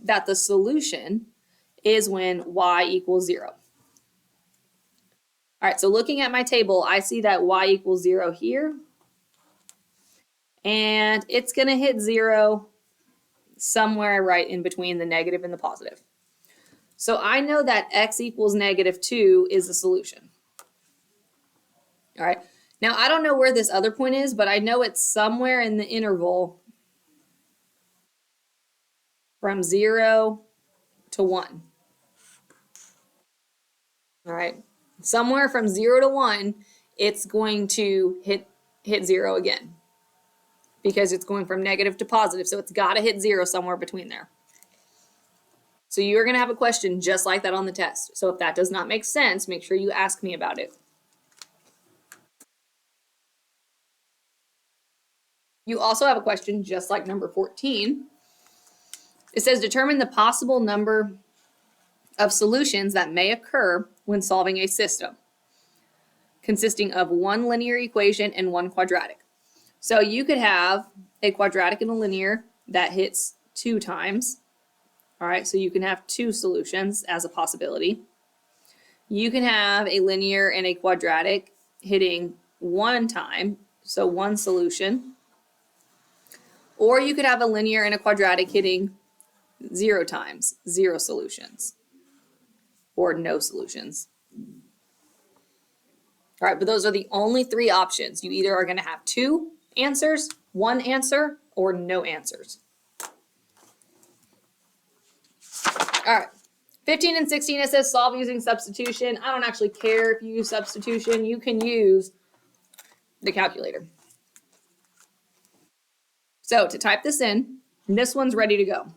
that the solution is when y equals 0. All right, so looking at my table, I see that y equals 0 here. And it's going to hit 0 somewhere right in between the negative and the positive. So I know that x equals -2 is the solution. All right, now I don't know where this other point is, but I know it's somewhere in the interval from 0 to 1. All right, somewhere from 0 to 1, it's going to hit 0 again because it's going from negative to positive. So it's got to hit 0 somewhere between there. So you're going to have a question just like that on the test. So if that does not make sense, make sure you ask me about it. You also have a question just like number 14. It says determine the possible number of solutions that may occur when solving a system consisting of one linear equation and one quadratic. So you could have a quadratic and a linear that hits 2 times. All right, so you can have 2 solutions as a possibility. You can have a linear and a quadratic hitting 1 time, so 1 solution. Or you could have a linear and a quadratic hitting 0 times, 0 solutions, or no solutions. All right, but those are the only 3 options. You either are going to have 2 answers, 1 answer, or no answers. All right, 15 and 16, it says solve using substitution. I don't actually care if you use substitution. You can use the calculator. So to type this in, this one's ready to go.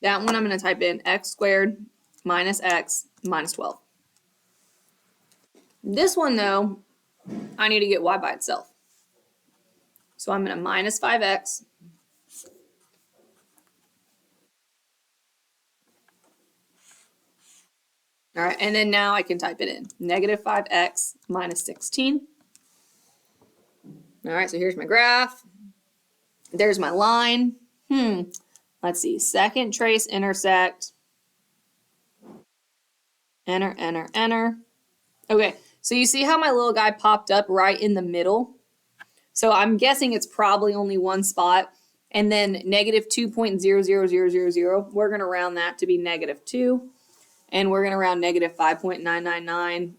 That one I'm going to type in x squared minus x minus 12. This one, though, I need to get y by itself. So I'm going to minus 5x all right, and then now I can type it in. Negative 5x minus 16. All right, so here's my graph. There's my line. Let's see. Second trace intersect. Enter, enter, enter. Okay, so you see how my little guy popped up right in the middle? So I'm guessing it's probably only one spot. And then negative 2.00000, we're going to round that to be -2. And we're going to round negative 5.999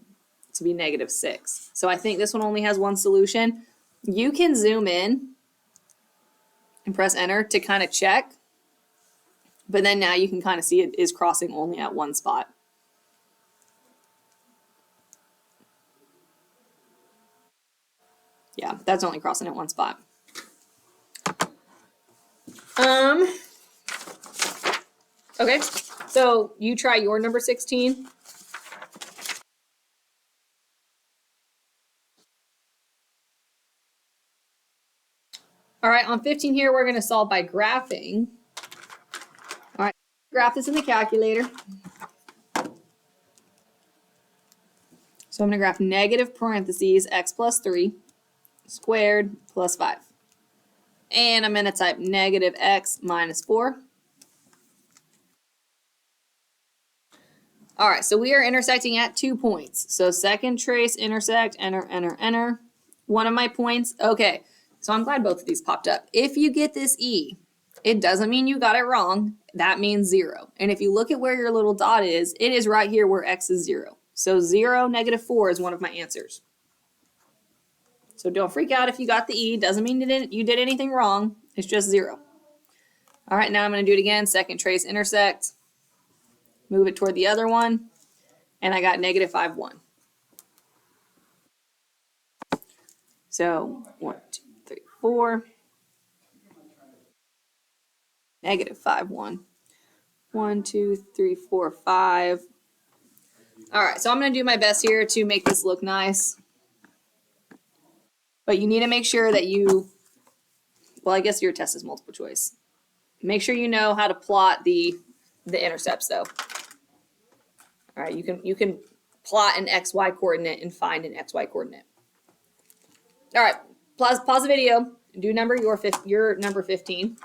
to be -6. So I think this one only has one solution. You can zoom in and press enter to kind of check. But then now you can kind of see it is crossing only at one spot. Yeah, that's only crossing at one spot. Okay, so you try your number 16. All right, on 15 here, we're going to solve by graphing. All right, graph this in the calculator. So I'm going to graph negative parentheses x plus 3 squared plus 5. And I'm going to type negative x minus 4. All right, so we are intersecting at 2 points. So second trace intersect, enter, enter, enter. One of my points, okay. So I'm glad both of these popped up. If you get this E, it doesn't mean you got it wrong. That means 0. And if you look at where your little dot is, it is right here where x is 0. So 0, -4 is one of my answers. So don't freak out if you got the E. Doesn't mean you did anything wrong. It's just 0. All right, now I'm going to do it again. Second trace intersect. Move it toward the other one. And I got -5, 1. So 1, 2, 3, 4. -5, 1. 1, 2, 3, 4, 5. All right, so I'm going to do my best here to make this look nice. But you need to make sure that well, I guess your test is multiple choice. Make sure you know how to plot the intercepts, though. All right, you can plot an XY coordinate and find an XY coordinate. All right, pause the video. Do your number 15.